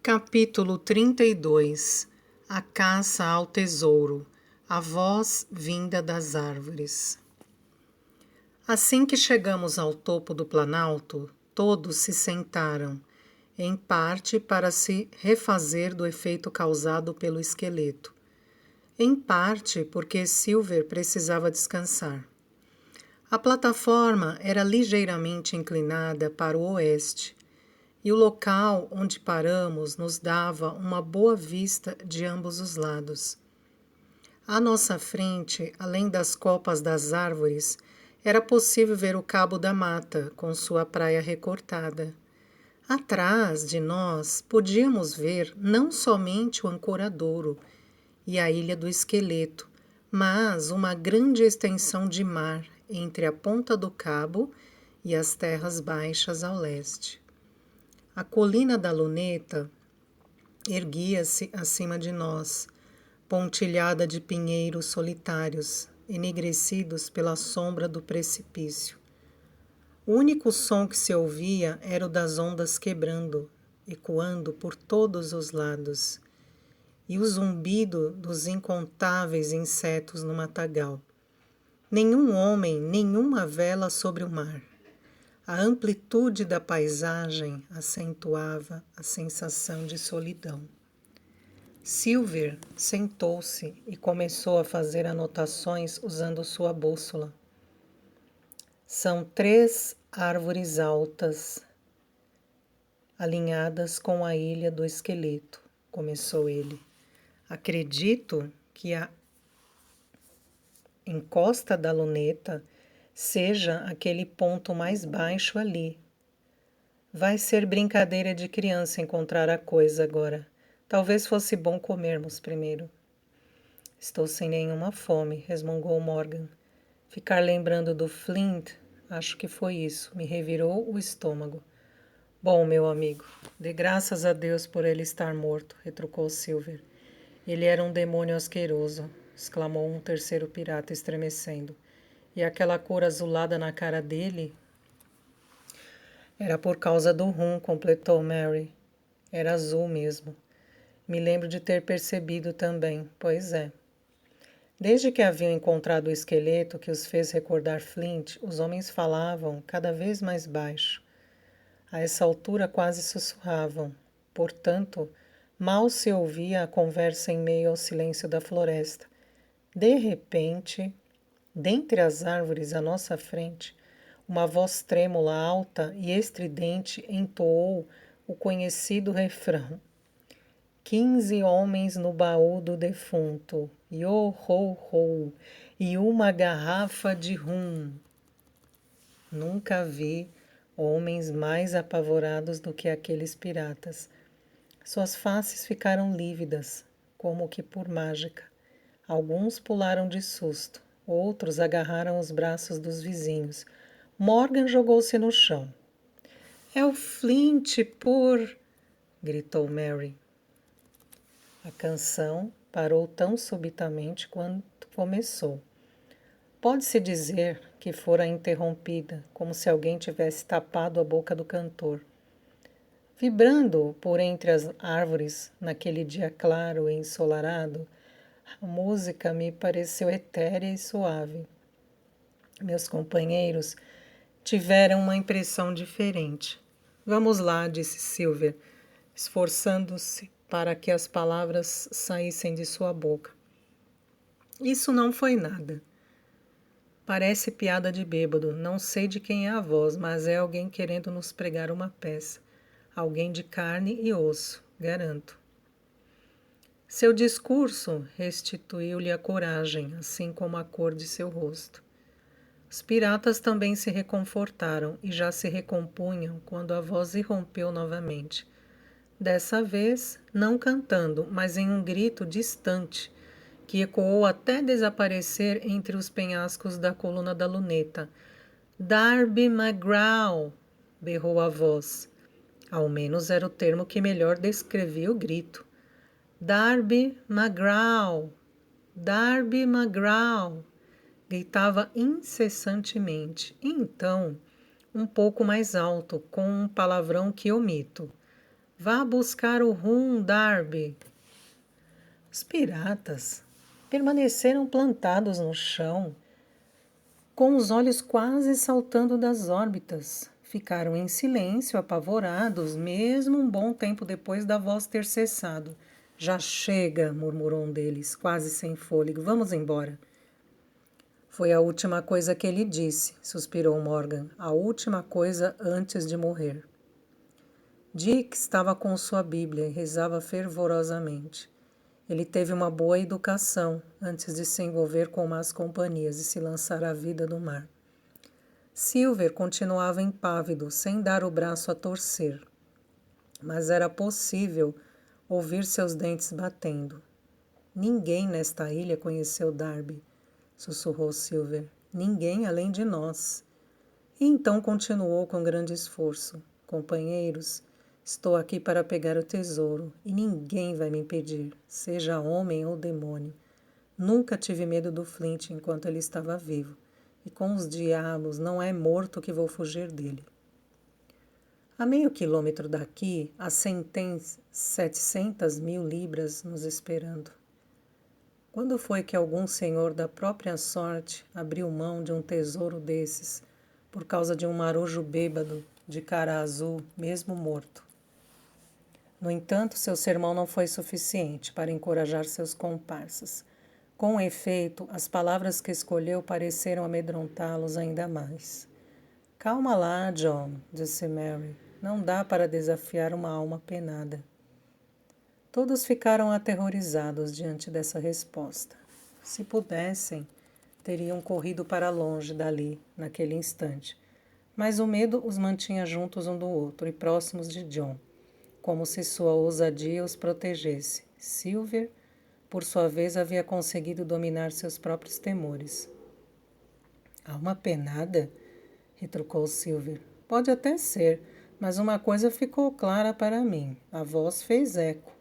Capítulo 32. A caça ao tesouro. A voz vinda das árvores. Assim que chegamos ao topo do planalto, todos se sentaram, em parte para se refazer do efeito causado pelo esqueleto, em parte porque Silver precisava descansar. A plataforma era ligeiramente inclinada para o oeste, e o local onde paramos nos dava uma boa vista de ambos os lados. À nossa frente, além das copas das árvores, era possível ver o Cabo da Mata, com sua praia recortada. Atrás de nós, podíamos ver não somente o Ancoradouro e a Ilha do Esqueleto, mas uma grande extensão de mar entre a ponta do cabo e as terras baixas ao leste. A colina da Luneta erguia-se acima de nós, pontilhada de pinheiros solitários, enegrecidos pela sombra do precipício. O único som que se ouvia era o das ondas quebrando, ecoando por todos os lados, e o zumbido dos incontáveis insetos no matagal. Nenhum homem, nenhuma vela sobre o mar. A amplitude da paisagem acentuava a sensação de solidão. Silver sentou-se e começou a fazer anotações usando sua bússola. São 3 árvores altas, alinhadas com a Ilha do Esqueleto, começou ele. Acredito que a encosta da luneta seja aquele ponto mais baixo ali. Vai ser brincadeira de criança encontrar a coisa agora. Talvez fosse bom comermos primeiro. Estou sem nenhuma fome, resmungou Morgan. Ficar lembrando do Flint, acho que foi isso, me revirou o estômago. Bom, meu amigo, dê graças a Deus por ele estar morto, retrucou Silver. Ele era um demônio asqueroso, exclamou um terceiro pirata estremecendo. E aquela cor azulada na cara dele? Era por causa do rum, completou Mary. Era azul mesmo. Me lembro de ter percebido também, pois é. Desde que haviam encontrado o esqueleto que os fez recordar Flint, os homens falavam cada vez mais baixo. A essa altura quase sussurravam. Portanto, mal se ouvia a conversa em meio ao silêncio da floresta. De repente, dentre as árvores à nossa frente, uma voz trêmula, alta e estridente entoou o conhecido refrão. 15 homens no baú do defunto, yo-ho-ho, e uma garrafa de rum. Nunca vi homens mais apavorados do que aqueles piratas. Suas faces ficaram lívidas, como que por mágica. Alguns pularam de susto, outros agarraram os braços dos vizinhos. Morgan jogou-se no chão. É o Flint, gritou Mary. A canção parou tão subitamente quanto começou. Pode-se dizer que fora interrompida, como se alguém tivesse tapado a boca do cantor. Vibrando por entre as árvores, naquele dia claro e ensolarado, a música me pareceu etérea e suave. Meus companheiros tiveram uma impressão diferente. Vamos lá, disse Silver, esforçando-se para que as palavras saíssem de sua boca. Isso não foi nada. Parece piada de bêbado. Não sei de quem é a voz, mas é alguém querendo nos pregar uma peça. Alguém de carne e osso, garanto. Seu discurso restituiu-lhe a coragem, assim como a cor de seu rosto. Os piratas também se reconfortaram e já se recompunham quando a voz irrompeu novamente. Dessa vez, não cantando, mas em um grito distante, que ecoou até desaparecer entre os penhascos da coluna da luneta. Darby McGraw! Berrou a voz. Ao menos era o termo que melhor descrevia o grito. Darby McGraw! Darby McGraw! Gritava incessantemente. E então, um pouco mais alto, com um palavrão que omito. Vá buscar o rum, Darby. Os piratas permaneceram plantados no chão, com os olhos quase saltando das órbitas. Ficaram em silêncio, apavorados, mesmo um bom tempo depois da voz ter cessado. Já chega, murmurou um deles, quase sem fôlego. Vamos embora. Foi a última coisa que ele disse, suspirou Morgan. A última coisa antes de morrer. Dick estava com sua Bíblia e rezava fervorosamente. Ele teve uma boa educação antes de se envolver com más companhias e se lançar à vida do mar. Silver continuava impávido, sem dar o braço a torcer. Mas era possível ouvir seus dentes batendo. Ninguém nesta ilha conheceu Darby, sussurrou Silver. Ninguém além de nós. E então continuou com grande esforço. Companheiros, estou aqui para pegar o tesouro e ninguém vai me impedir, seja homem ou demônio. Nunca tive medo do Flint enquanto ele estava vivo. E com os diabos, não é morto que vou fugir dele. A meio quilômetro daqui, há 700.000 libras nos esperando. Quando foi que algum senhor da própria sorte abriu mão de um tesouro desses por causa de um marujo bêbado de cara azul, mesmo morto? No entanto, seu sermão não foi suficiente para encorajar seus comparsas. Com efeito, as palavras que escolheu pareceram amedrontá-los ainda mais. Calma lá, John, disse Mary. Não dá para desafiar uma alma penada. Todos ficaram aterrorizados diante dessa resposta. Se pudessem, teriam corrido para longe dali, naquele instante. Mas o medo os mantinha juntos um do outro e próximos de John, como se sua ousadia os protegesse. Silver, por sua vez, havia conseguido dominar seus próprios temores. Alma penada? Retrucou Silver. Pode até ser, mas uma coisa ficou clara para mim. A voz fez eco.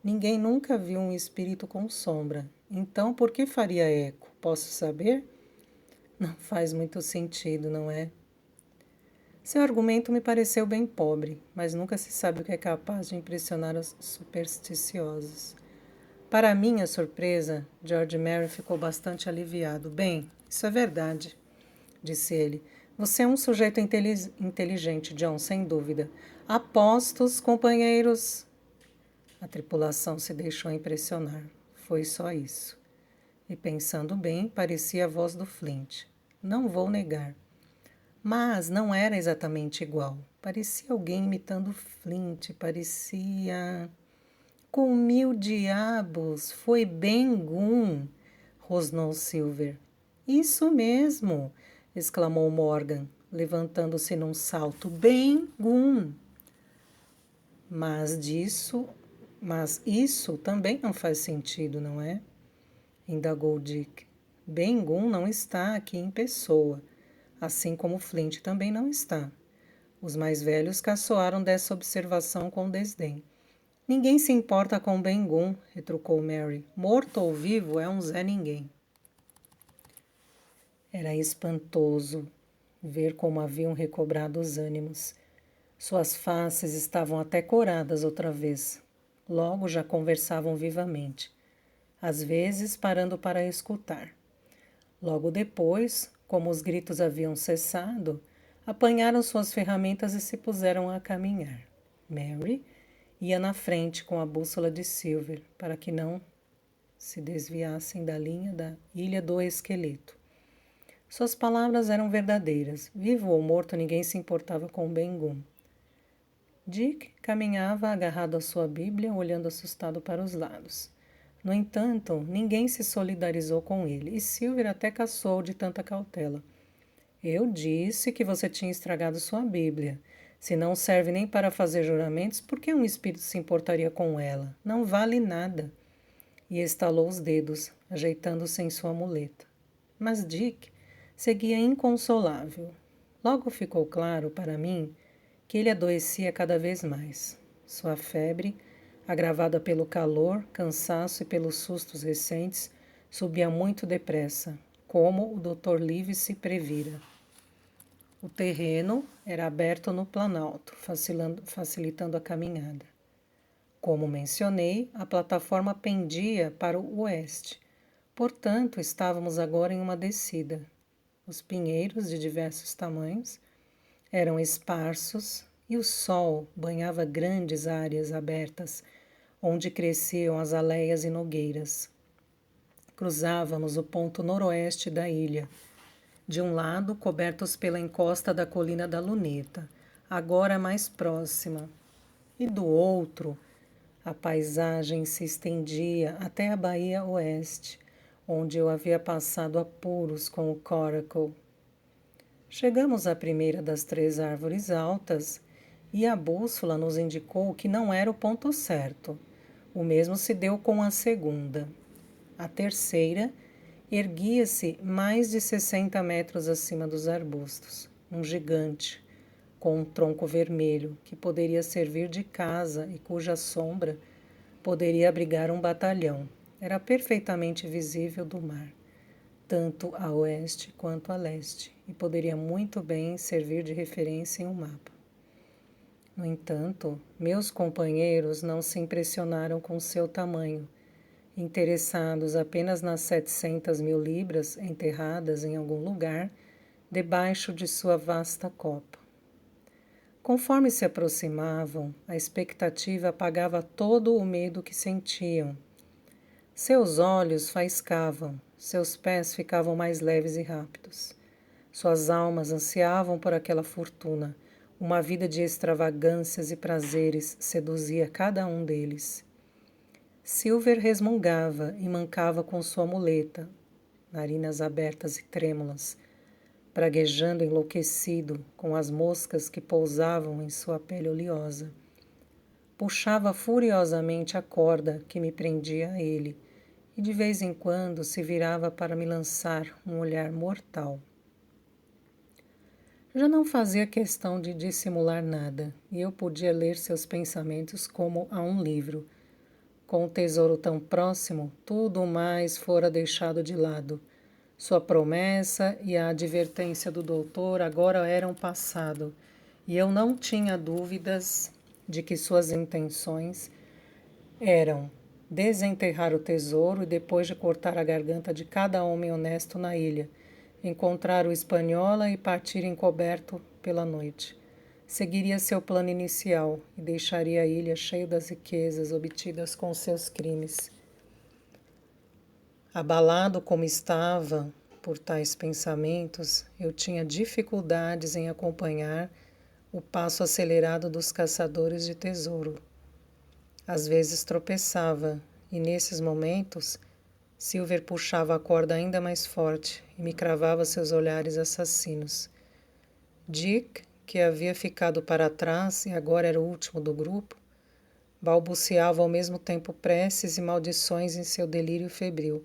Ninguém nunca viu um espírito com sombra. Então, por que faria eco? Posso saber? Não faz muito sentido, não é? Seu argumento me pareceu bem pobre, mas nunca se sabe o que é capaz de impressionar os supersticiosos. Para minha surpresa, George Mary ficou bastante aliviado. Bem, isso é verdade, disse ele. Você é um sujeito inteligente, John, sem dúvida. Apostos, companheiros. A tripulação se deixou impressionar. Foi só isso. E pensando bem, parecia a voz do Flint. Não vou negar. Mas não era exatamente igual. Parecia alguém imitando Flint. Parecia... Com 1000 diabos, foi Ben-Gunn, rosnou Silver. Isso mesmo, exclamou Morgan, levantando-se num salto. Ben-Gunn. Mas isso também não faz sentido, não é? Indagou Dick. Ben-Gunn não está aqui em pessoa, assim como Flint também não está. Os mais velhos caçoaram dessa observação com desdém. Ninguém se importa com Ben-Gunn, retrucou Mary. Morto ou vivo é um Zé Ninguém. Era espantoso ver como haviam recobrado os ânimos. Suas faces estavam até coradas outra vez. Logo já conversavam vivamente, às vezes parando para escutar. Logo depois, como os gritos haviam cessado, apanharam suas ferramentas e se puseram a caminhar. Mary ia na frente com a bússola de Silver, para que não se desviassem da linha da Ilha do Esqueleto. Suas palavras eram verdadeiras. Vivo ou morto, ninguém se importava com Ben-Gunn. Dick caminhava agarrado à sua Bíblia, olhando assustado para os lados. No entanto, ninguém se solidarizou com ele, e Silver até caçoou de tanta cautela. Eu disse que você tinha estragado sua Bíblia. Se não serve nem para fazer juramentos, por que um espírito se importaria com ela? Não vale nada. E estalou os dedos, ajeitando-se em sua muleta. Mas Dick seguia inconsolável. Logo ficou claro para mim que ele adoecia cada vez mais. Sua febre, agravada pelo calor, cansaço e pelos sustos recentes, subia muito depressa, como o Dr. Livesey previra. O terreno era aberto no planalto, facilitando a caminhada. Como mencionei, a plataforma pendia para o oeste. Portanto, estávamos agora em uma descida. Os pinheiros, de diversos tamanhos, eram esparsos e o sol banhava grandes áreas abertas, onde cresciam azaleias e nogueiras. Cruzávamos o ponto noroeste da ilha, de um lado cobertos pela encosta da colina da Luneta, agora mais próxima, e do outro, a paisagem se estendia até a Baía Oeste, onde eu havia passado apuros com o Coracle. Chegamos à primeira das 3 árvores altas e a bússola nos indicou que não era o ponto certo. O mesmo se deu com a segunda. A terceira erguia-se mais de 60 metros acima dos arbustos, um gigante, com um tronco vermelho que poderia servir de casa e cuja sombra poderia abrigar um batalhão. Era perfeitamente visível do mar, tanto a oeste quanto a leste, e poderia muito bem servir de referência em um mapa. No entanto, meus companheiros não se impressionaram com seu tamanho, interessados apenas nas 700.000 libras enterradas em algum lugar debaixo de sua vasta copa. Conforme se aproximavam, a expectativa apagava todo o medo que sentiam. Seus olhos faiscavam, seus pés ficavam mais leves e rápidos. Suas almas ansiavam por aquela fortuna. Uma vida de extravagâncias e prazeres seduzia cada um deles. Silver resmungava e mancava com sua muleta, narinas abertas e trêmulas, praguejando enlouquecido com as moscas que pousavam em sua pele oleosa. Puxava furiosamente a corda que me prendia a ele e de vez em quando se virava para me lançar um olhar mortal. Já não fazia questão de dissimular nada e eu podia ler seus pensamentos como a um livro. Com o tesouro tão próximo, tudo o mais fora deixado de lado. Sua promessa e a advertência do doutor agora eram passado, e eu não tinha dúvidas de que suas intenções eram desenterrar o tesouro e depois de cortar a garganta de cada homem honesto na ilha, encontrar o Espanhola e partir encoberto pela noite. Seguiria seu plano inicial e deixaria a ilha cheia das riquezas obtidas com seus crimes. Abalado como estava por tais pensamentos, eu tinha dificuldades em acompanhar o passo acelerado dos caçadores de tesouro. Às vezes tropeçava, e nesses momentos, Silver puxava a corda ainda mais forte e me cravava seus olhares assassinos. Dick, que havia ficado para trás e agora era o último do grupo, balbuciava ao mesmo tempo preces e maldições em seu delírio febril,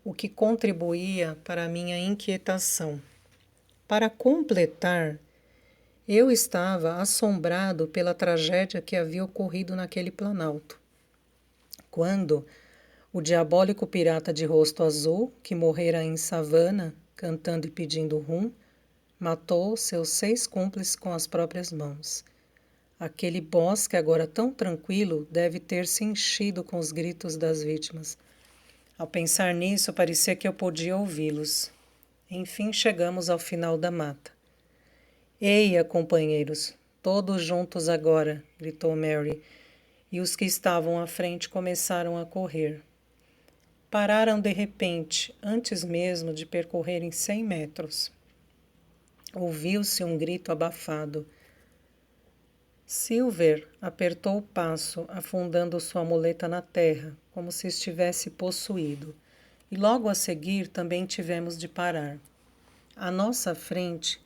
o que contribuía para a minha inquietação. Para completar, eu estava assombrado pela tragédia que havia ocorrido naquele planalto. Quando o diabólico pirata de rosto azul, que morrera em Savannah, cantando e pedindo rum, matou seus 6 cúmplices com as próprias mãos. Aquele bosque, agora tão tranquilo, deve ter se enchido com os gritos das vítimas. Ao pensar nisso, parecia que eu podia ouvi-los. Enfim, chegamos ao final da mata. Eia, companheiros, todos juntos agora, gritou Mary, e os que estavam à frente começaram a correr. Pararam de repente, antes mesmo de percorrerem 100 metros. Ouviu-se um grito abafado. Silver apertou o passo, afundando sua muleta na terra, como se estivesse possuído. E logo a seguir também tivemos de parar. À nossa frente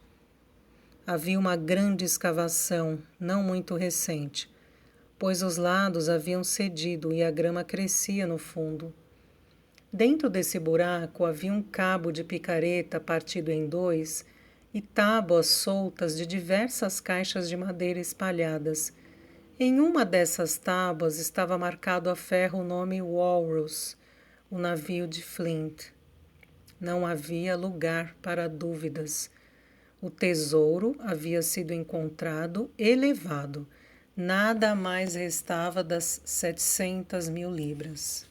havia uma grande escavação, não muito recente, pois os lados haviam cedido e a grama crescia no fundo. Dentro desse buraco havia um cabo de picareta partido em 2 e tábuas soltas de diversas caixas de madeira espalhadas. Em uma dessas tábuas estava marcado a ferro o nome Walrus, o navio de Flint. Não havia lugar para dúvidas. O tesouro havia sido encontrado e levado, Nada mais restava das 700 mil libras.